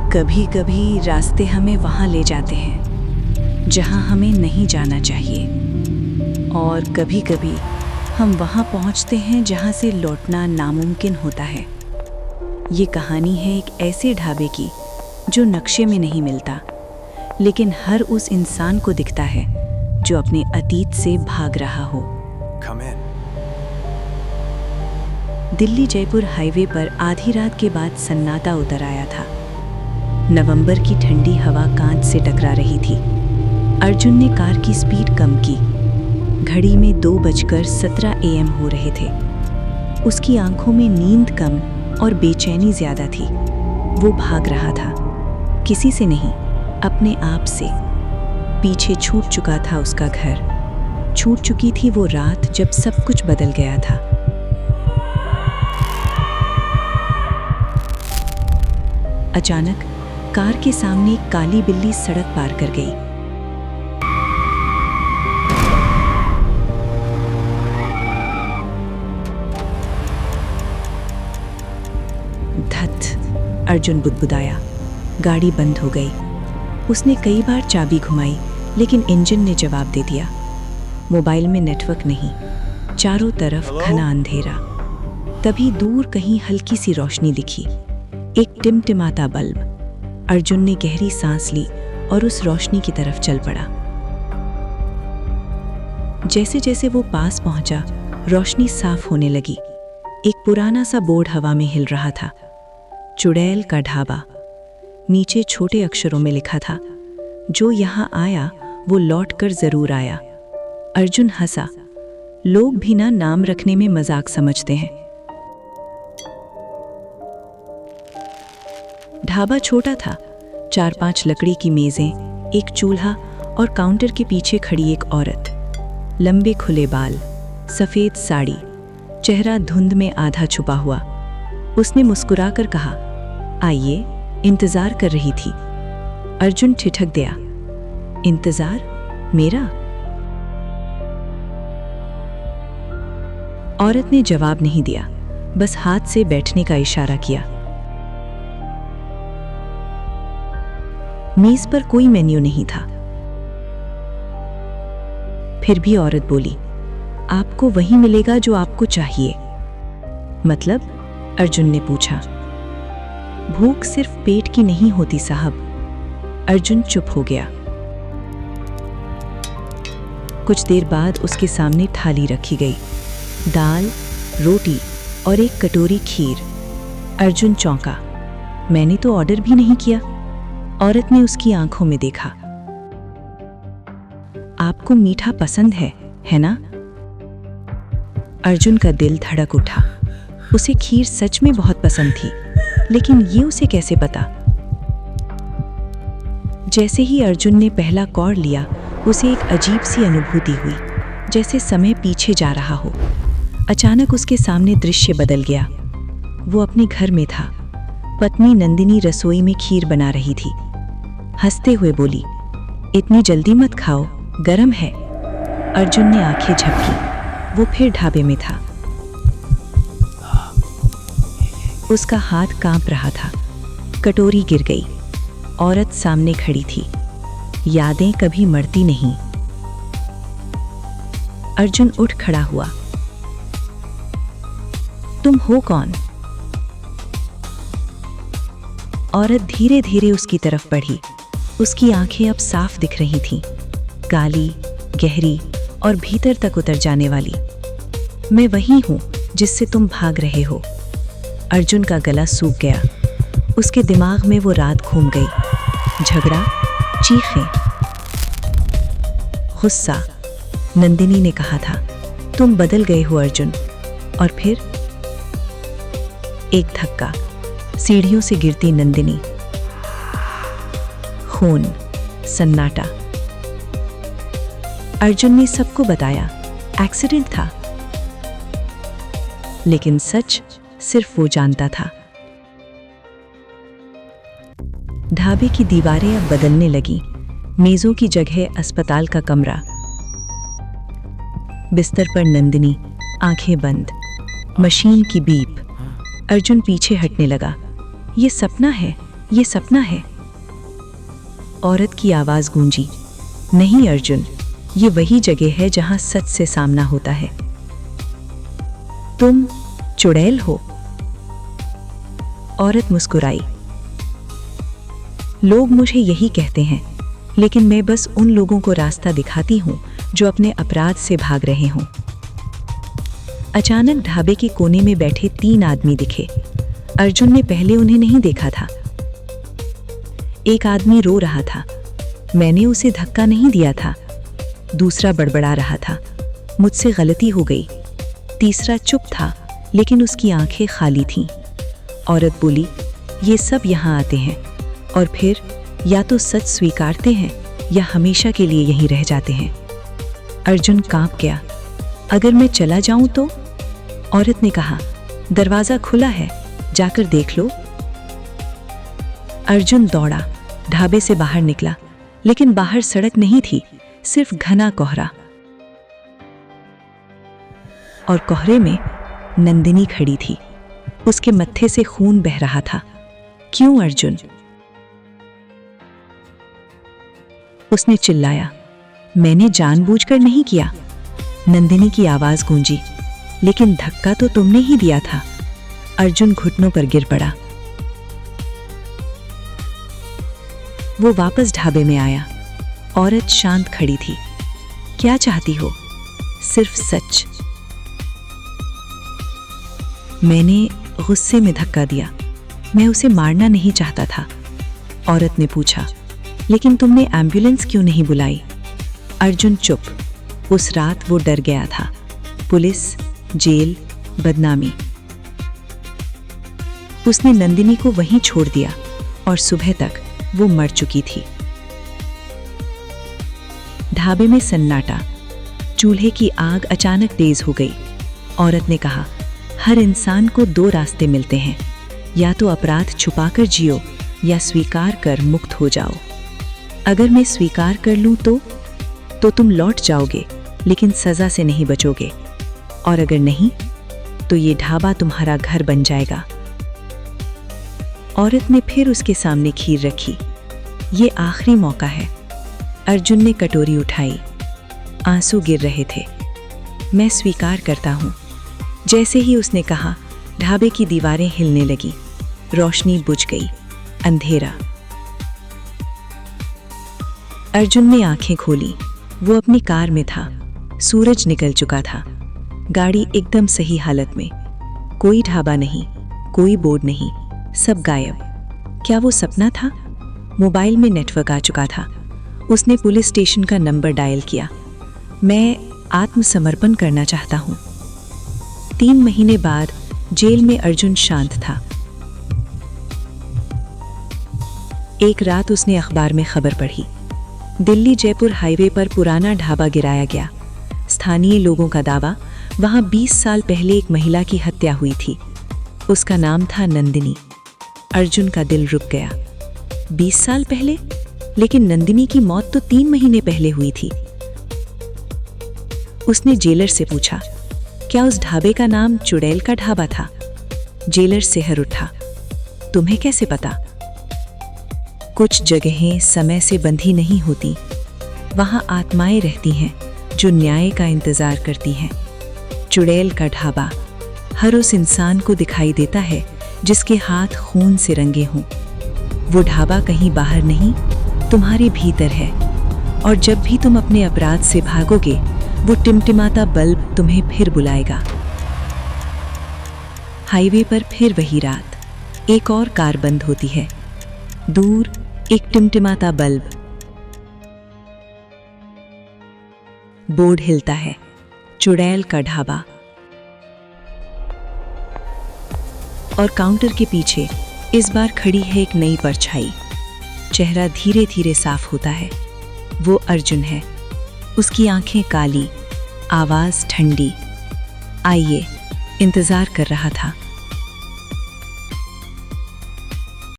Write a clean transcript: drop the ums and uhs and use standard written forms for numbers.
कभी कभी रास्ते हमें वहाँ ले जाते हैं जहाँ हमें नहीं जाना चाहिए, और कभी कभी हम वहाँ पहुँचते हैं जहाँ से लौटना नामुमकिन होता है। ये कहानी है एक ऐसे ढाबे की जो नक्शे में नहीं मिलता, लेकिन हर उस इंसान को दिखता है जो अपने अतीत से भाग रहा हो। दिल्ली जयपुर हाईवे पर आधी रात के बाद सन्नाटा उतर आया था। नवंबर की ठंडी हवा कांच से टकरा रही थी। अर्जुन ने कार की स्पीड कम की। घड़ी में 2:17 AM हो रहे थे। उसकी आंखों में नींद कम और बेचैनी ज्यादा थी। वो भाग रहा था, किसी से नहीं, अपने आप से। पीछे छूट चुका था उसका घर, छूट चुकी थी वो रात जब सब कुछ बदल गया था। अचानक कार के सामने एक काली बिल्ली सड़क पार कर गई। धत, अर्जुन बुदबुदाया। गाड़ी बंद हो गई। उसने कई बार चाबी घुमाई, लेकिन इंजन ने जवाब दे दिया। मोबाइल में नेटवर्क नहीं, चारों तरफ घना अंधेरा। तभी दूर कहीं हल्की सी रोशनी दिखी, एक टिमटिमाता बल्ब। अर्जुन ने गहरी सांस ली और उस रोशनी की तरफ चल पड़ा। जैसे जैसे वो पास पहुंचा, रोशनी साफ होने लगी। एक पुराना सा बोर्ड हवा में हिल रहा था, चुड़ैल का ढाबा। नीचे छोटे अक्षरों में लिखा था, जो यहाँ आया वो लौट कर जरूर आया। अर्जुन हंसा। लोग भी ना नाम रखने में मजाक समझते हैं। ढाबा छोटा था, 4-5 लकड़ी की मेजें, एक चूल्हा और काउंटर के पीछे खड़ी एक औरत। लंबे खुले बाल, सफेद साड़ी, चेहरा धुंध में आधा छुपा हुआ। उसने मुस्कुराकर कहा, आइए, इंतजार कर रही थी। अर्जुन ठिठक गया। इंतजार? मेरा? औरत ने जवाब नहीं दिया, बस हाथ से बैठने का इशारा किया। मेज पर कोई मेन्यू नहीं था। फिर भी औरत बोली, आपको वही मिलेगा जो आपको चाहिए। मतलब? अर्जुन ने पूछा। भूख सिर्फ पेट की नहीं होती साहब। अर्जुन चुप हो गया। कुछ देर बाद उसके सामने थाली रखी गई, दाल, रोटी और एक कटोरी खीर। अर्जुन चौंका। मैंने तो ऑर्डर भी नहीं किया। औरत ने उसकी आंखों में देखा। आपको मीठा पसंद है ना? अर्जुन का दिल धड़क उठा। उसे खीर सच में बहुत पसंद थी, लेकिन ये उसे कैसे पता? जैसे ही अर्जुन ने पहला कौर लिया, उसे एक अजीब सी अनुभूति हुई, जैसे समय पीछे जा रहा हो। अचानक उसके सामने दृश्य बदल गया। वो अपने घर में था। पत्नी नंदिनी रसोई में खीर बना रही थी। हंसते हुए बोली, इतनी जल्दी मत खाओ, गरम है। अर्जुन ने आंखें झपकी। वो फिर ढाबे में था। उसका हाथ कांप रहा था। कटोरी गिर गई। औरत सामने खड़ी थी। यादें कभी मरती नहीं। अर्जुन उठ खड़ा हुआ। तुम हो कौन? औरत धीरे धीरे उसकी तरफ बढ़ी। उसकी आंखें अब साफ दिख रही थीं, काली, गहरी और भीतर तक उतर जाने वाली। मैं वही हूं जिससे तुम भाग रहे हो। अर्जुन का गला सूख गया। उसके दिमाग में वो रात घूम गई। झगड़ा, चीखें, गुस्सा। नंदिनी ने कहा था, तुम बदल गए हो अर्जुन। और फिर एक धक्का। सीढ़ियों से गिरती नंदिनी। खून, सन्नाटा। अर्जुन ने सबको बताया, एक्सीडेंट था। लेकिन सच सिर्फ वो जानता था। ढाबे की दीवारें अब बदलने लगी। मेजों की जगह अस्पताल का कमरा। बिस्तर पर नंदिनी, आंखें बंद। मशीन की बीप। अर्जुन पीछे हटने लगा। ये सपना है ये सपना है। औरत की आवाज गूंजी, नहीं अर्जुन, ये वही जगह है जहां सच से सामना होता है। तुम चुड़ैल हो? औरत मुस्कुराई, लोग मुझे यही कहते हैं, लेकिन मैं बस उन लोगों को रास्ता दिखाती हूं जो अपने अपराध से भाग रहे हों। अचानक ढाबे के कोने में बैठे 3 आदमी दिखे। अर्जुन ने पहले उन्हें नहीं देखा था। एक आदमी रो रहा था, मैंने उसे धक्का नहीं दिया था। दूसरा बड़बड़ा रहा था, मुझसे गलती हो गई। तीसरा चुप था, लेकिन उसकी आंखें खाली थीं। औरत बोली, ये सब यहाँ आते हैं और फिर या तो सच स्वीकारते हैं या हमेशा के लिए यहीं रह जाते हैं। अर्जुन कांप गया, अगर मैं चला जाऊं तो? औरत ने कहा, दरवाजा खुला है, जाकर देख लो। अर्जुन दौड़ा, ढाबे से बाहर निकला, लेकिन बाहर सड़क नहीं थी, सिर्फ घना कोहरा। और कोहरे में नंदिनी खड़ी थी। उसके मत्थे से खून बह रहा था। क्यों अर्जुन? उसने चिल्लाया, मैंने जानबूझकर नहीं किया। नंदिनी की आवाज गूंजी, लेकिन धक्का तो तुमने ही दिया था। अर्जुन घुटनों पर गिर पड़ा। वो वापस ढाबे में आया। औरत शांत खड़ी थी। क्या चाहती हो? सिर्फ सच। मैंने गुस्से में धक्का दिया, मैं उसे मारना नहीं चाहता था। औरत ने पूछा, लेकिन तुमने एम्बुलेंस क्यों नहीं बुलाई? अर्जुन चुप। उस रात वो डर गया था। पुलिस, जेल, बदनामी। उसने नंदिनी को वहीं छोड़ दिया और सुबह तक वो मर चुकी थी। ढाबे में सन्नाटा। चूल्हे की आग अचानक तेज हो गई। औरत ने कहा, हर इंसान को 2 रास्ते मिलते हैं, या तो अपराध छुपाकर जियो या स्वीकार कर मुक्त हो जाओ। अगर मैं स्वीकार कर लूं तो तुम लौट जाओगे, लेकिन सजा से नहीं बचोगे। और अगर नहीं, तो ये ढाबा तुम्हारा घर बन जाएगा। औरत ने फिर उसके सामने खीर रखी। ये आखिरी मौका है। अर्जुन ने कटोरी उठाई। आंसू गिर रहे थे। मैं स्वीकार करता हूं। जैसे ही उसने कहा, ढाबे की दीवारें हिलने लगी। रोशनी बुझ गई। अंधेरा। अर्जुन ने आंखें खोली। वो अपनी कार में था। सूरज निकल चुका था। गाड़ी एकदम सही हालत में। कोई ढाबा नहीं, कोई बोर्ड नहीं, सब गायब। क्या वो सपना था? मोबाइल में नेटवर्क आ चुका था। उसने पुलिस स्टेशन का नंबर डायल किया। मैं आत्मसमर्पण करना चाहता हूँ। 3 महीने बाद जेल में अर्जुन शांत था। एक रात उसने अखबार में खबर पढ़ी, दिल्ली जयपुर हाईवे पर पुराना ढाबा गिराया गया। स्थानीय लोगों का दावा, वहां 20 साल पहले एक महिला की हत्या हुई थी। उसका नाम था नंदिनी। अर्जुन का दिल रुक गया। 20 साल पहले? लेकिन नंदिनी की मौत तो 3 महीने पहले हुई थी। उसने जेलर से पूछा, क्या उस ढाबे का नाम चुड़ैल का ढाबा था? जेलर सिहर उठा। तुम्हें कैसे पता? कुछ जगहें समय से बंधी नहीं होती। वहां आत्माएं रहती हैं जो न्याय का इंतजार करती हैं। चुड़ैल का ढाबा हर उस इंसान को दिखाई देता है जिसके हाथ खून से रंगे हों। वो ढाबा कहीं बाहर नहीं, तुम्हारे भीतर है। और जब भी तुम अपने अपराध से भागोगे, वो टिमटिमाता बल्ब तुम्हें फिर बुलाएगा। हाईवे पर फिर वही रात। एक और कार बंद होती है। दूर एक टिमटिमाता बल्ब। बोर्ड हिलता है, चुड़ैल का ढाबा। और काउंटर के पीछे इस बार खड़ी है एक नई परछाई। चेहरा धीरे धीरे साफ होता है। वो अर्जुन है। उसकी आंखें काली, आवाज ठंडी। आइए, इंतजार कर रहा था।